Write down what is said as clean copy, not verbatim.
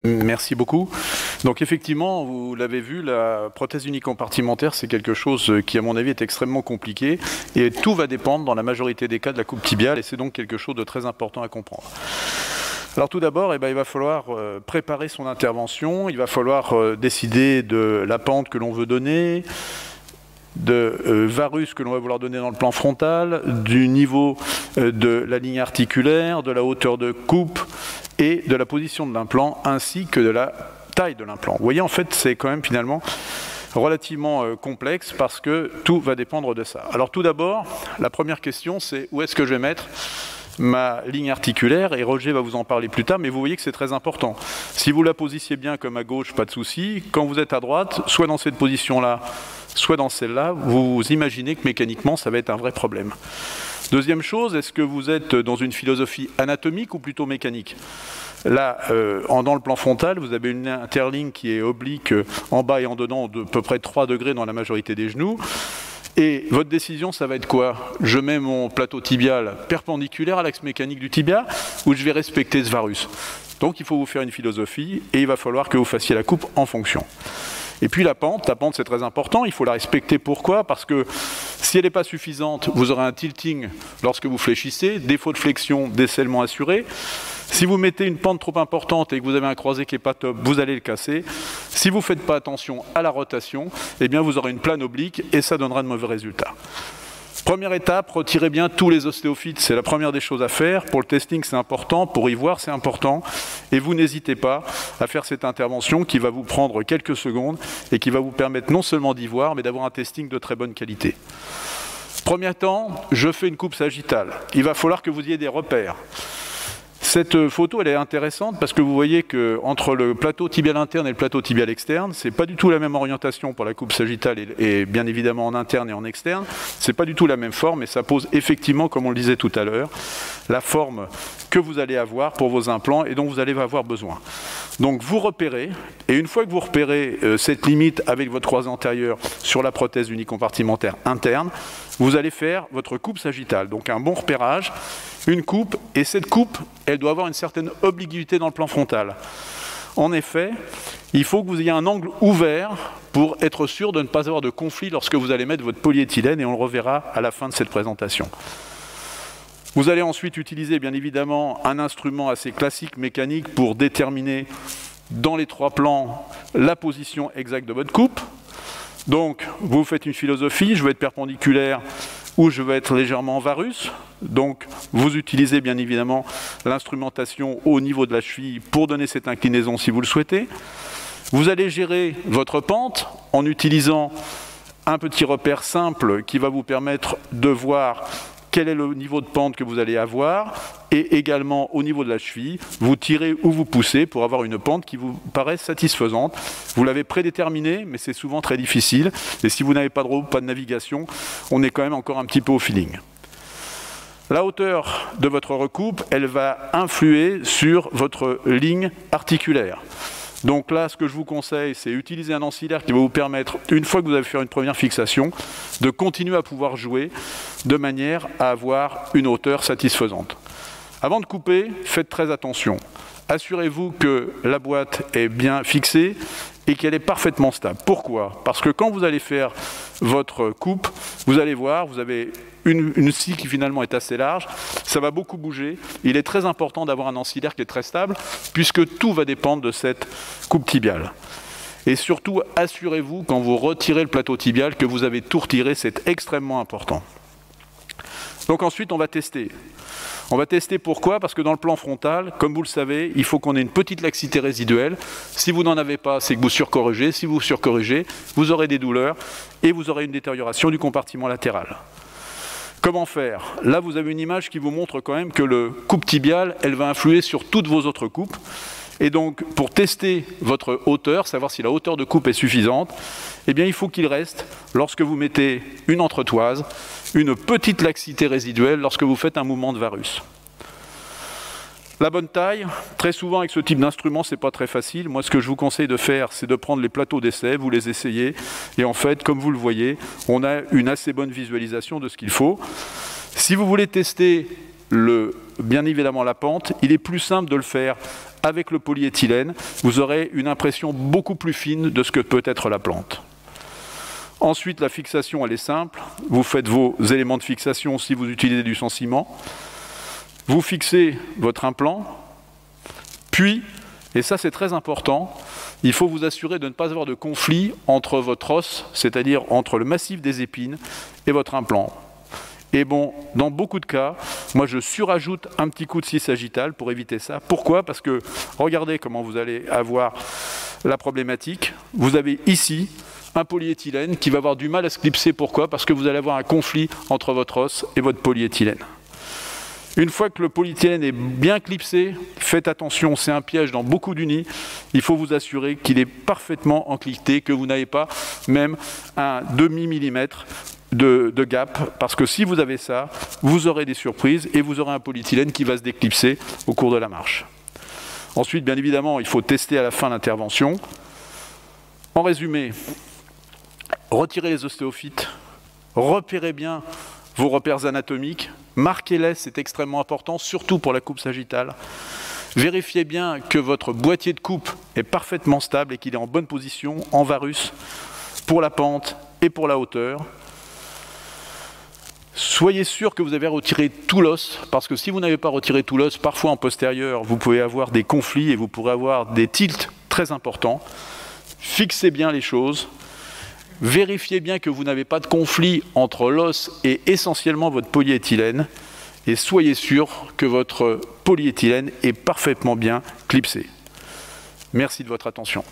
Merci beaucoup. Donc effectivement, vous l'avez vu, la prothèse unicompartimentaire, c'est quelque chose qui, à mon avis, est extrêmement compliqué et tout va dépendre, dans la majorité des cas, de la coupe tibiale et c'est donc quelque chose de très important à comprendre. Alors tout d'abord, il va falloir préparer son intervention, il va falloir décider de la pente que l'on veut donner, de varus que l'on va vouloir donner dans le plan frontal, du niveau de la ligne articulaire, de la hauteur de coupe et de la position de l'implant ainsi que de la taille de l'implant. Vous voyez, en fait, c'est quand même finalement relativement complexe parce que tout va dépendre de ça. Alors tout d'abord, la première question, c'est où est-ce que je vais mettre ma ligne articulaire, et Roger va vous en parler plus tard, mais vous voyez que c'est très important. Si vous la posissiez bien comme à gauche, pas de souci. Quand vous êtes à droite, soit dans cette position-là, soit dans celle-là, vous imaginez que mécaniquement, ça va être un vrai problème. Deuxième chose, est-ce que vous êtes dans une philosophie anatomique ou plutôt mécanique? Là, dans le plan frontal, vous avez une interligne qui est oblique en bas et en dedans de à peu près 3 degrés dans la majorité des genoux. Et votre décision, ça va être quoi? Je mets mon plateau tibial perpendiculaire à l'axe mécanique du tibia ou je vais respecter ce varus? Donc il faut vous faire une philosophie et il va falloir que vous fassiez la coupe en fonction. Et puis la pente c'est très important, il faut la respecter. Pourquoi? Parce que si elle n'est pas suffisante, vous aurez un tilting lorsque vous fléchissez, défaut de flexion, décèlement assuré. Si vous mettez une pente trop importante et que vous avez un croisé qui n'est pas top, vous allez le casser. Si vous ne faites pas attention à la rotation, eh bien vous aurez une plane oblique et ça donnera de mauvais résultats. Première étape, retirez bien tous les ostéophytes, c'est la première des choses à faire. Pour le testing, c'est important, pour y voir, c'est important. Et vous n'hésitez pas à faire cette intervention qui va vous prendre quelques secondes et qui va vous permettre non seulement d'y voir, mais d'avoir un testing de très bonne qualité. Premier temps, je fais une coupe sagittale. Il va falloir que vous ayez des repères. Cette photo, elle est intéressante parce que vous voyez qu'entre le plateau tibial interne et le plateau tibial externe, c'est pas du tout la même orientation pour la coupe sagittale et bien évidemment en interne et en externe. C'est pas du tout la même forme et ça pose effectivement, comme on le disait tout à l'heure, la forme que vous allez avoir pour vos implants et dont vous allez avoir besoin. Donc vous repérez, et une fois que vous repérez cette limite avec votre croisé antérieur sur la prothèse unicompartimentaire interne, vous allez faire votre coupe sagittale. Donc un bon repérage, une coupe, et cette coupe, elle doit avoir une certaine obliquité dans le plan frontal. En effet, il faut que vous ayez un angle ouvert pour être sûr de ne pas avoir de conflit lorsque vous allez mettre votre polyéthylène, et on le reverra à la fin de cette présentation. Vous allez ensuite utiliser bien évidemment un instrument assez classique mécanique pour déterminer dans les 3 plans la position exacte de votre coupe. Donc vous faites une philosophie, je vais être perpendiculaire ou je vais être légèrement en varus. Donc vous utilisez bien évidemment l'instrumentation au niveau de la cheville pour donner cette inclinaison si vous le souhaitez. Vous allez gérer votre pente en utilisant un petit repère simple qui va vous permettre de voir quel est le niveau de pente que vous allez avoir, et également au niveau de la cheville, vous tirez ou vous poussez pour avoir une pente qui vous paraît satisfaisante. Vous l'avez prédéterminé, mais c'est souvent très difficile, et si vous n'avez pas de roue, pas de navigation, on est quand même encore un petit peu au feeling. La hauteur de votre recoupe, elle va influer sur votre ligne articulaire. Donc là, ce que je vous conseille, c'est utiliser un ancillaire qui va vous permettre, une fois que vous avez fait une première fixation, de continuer à pouvoir jouer de manière à avoir une hauteur satisfaisante. Avant de couper, faites très attention. Assurez-vous que la boîte est bien fixée et qu'elle est parfaitement stable. Pourquoi? Parce que quand vous allez faire votre coupe, vous allez voir, vous avez une scie qui finalement est assez large, ça va beaucoup bouger. Il est très important d'avoir un ancillaire qui est très stable, puisque tout va dépendre de cette coupe tibiale. Et surtout, assurez-vous, quand vous retirez le plateau tibial, que vous avez tout retiré, c'est extrêmement important. Donc ensuite, on va tester. On va tester pourquoi? Parce que dans le plan frontal, comme vous le savez, il faut qu'on ait une petite laxité résiduelle. Si vous n'en avez pas, c'est que vous surcorrigez. Si vous surcorrigez, vous aurez des douleurs et vous aurez une détérioration du compartiment latéral. Comment faire? Là, vous avez une image qui vous montre quand même que le coupe tibial, elle va influer sur toutes vos autres coupes. Et donc, pour tester votre hauteur, savoir si la hauteur de coupe est suffisante, eh bien, il faut qu'il reste, lorsque vous mettez une entretoise, une petite laxité résiduelle lorsque vous faites un mouvement de varus. La bonne taille, très souvent avec ce type d'instrument, c'est pas très facile. Moi, ce que je vous conseille de faire, c'est de prendre les plateaux d'essai, vous les essayez, et en fait, comme vous le voyez, on a une assez bonne visualisation de ce qu'il faut. Si vous voulez tester le bien évidemment la pente, il est plus simple de le faire avec le polyéthylène. Vous aurez une impression beaucoup plus fine de ce que peut être la plante. Ensuite, la fixation, elle est simple. Vous faites vos éléments de fixation si vous utilisez du sans-ciment. Vous fixez votre implant, puis, et ça c'est très important, il faut vous assurer de ne pas avoir de conflit entre votre os, c'est-à-dire entre le massif des épines, et votre implant. Et bon, dans beaucoup de cas, moi je surajoute un petit coup de scie sagittale pour éviter ça. Pourquoi? Parce que regardez comment vous allez avoir la problématique. Vous avez ici un polyéthylène qui va avoir du mal à se clipser. Pourquoi? Parce que vous allez avoir un conflit entre votre os et votre polyéthylène. Une fois que le polyéthylène est bien clipsé, faites attention, c'est un piège dans beaucoup d'unis. Il faut vous assurer qu'il est parfaitement encliqueté, que vous n'avez pas même un demi-millimètre de gap, parce que si vous avez ça, vous aurez des surprises et vous aurez un polyéthylène qui va se déclipser au cours de la marche. Ensuite, bien évidemment, il faut tester à la fin l'intervention. En résumé, retirez les ostéophytes, repérez bien vos repères anatomiques, marquez-les, c'est extrêmement important, surtout pour la coupe sagittale. Vérifiez bien que votre boîtier de coupe est parfaitement stable et qu'il est en bonne position, en varus, pour la pente et pour la hauteur. Soyez sûr que vous avez retiré tout l'os, parce que si vous n'avez pas retiré tout l'os, parfois en postérieur, vous pouvez avoir des conflits et vous pourrez avoir des tilts très importants. Fixez bien les choses. Vérifiez bien que vous n'avez pas de conflit entre l'os et essentiellement votre polyéthylène. Et soyez sûr que votre polyéthylène est parfaitement bien clipsé. Merci de votre attention.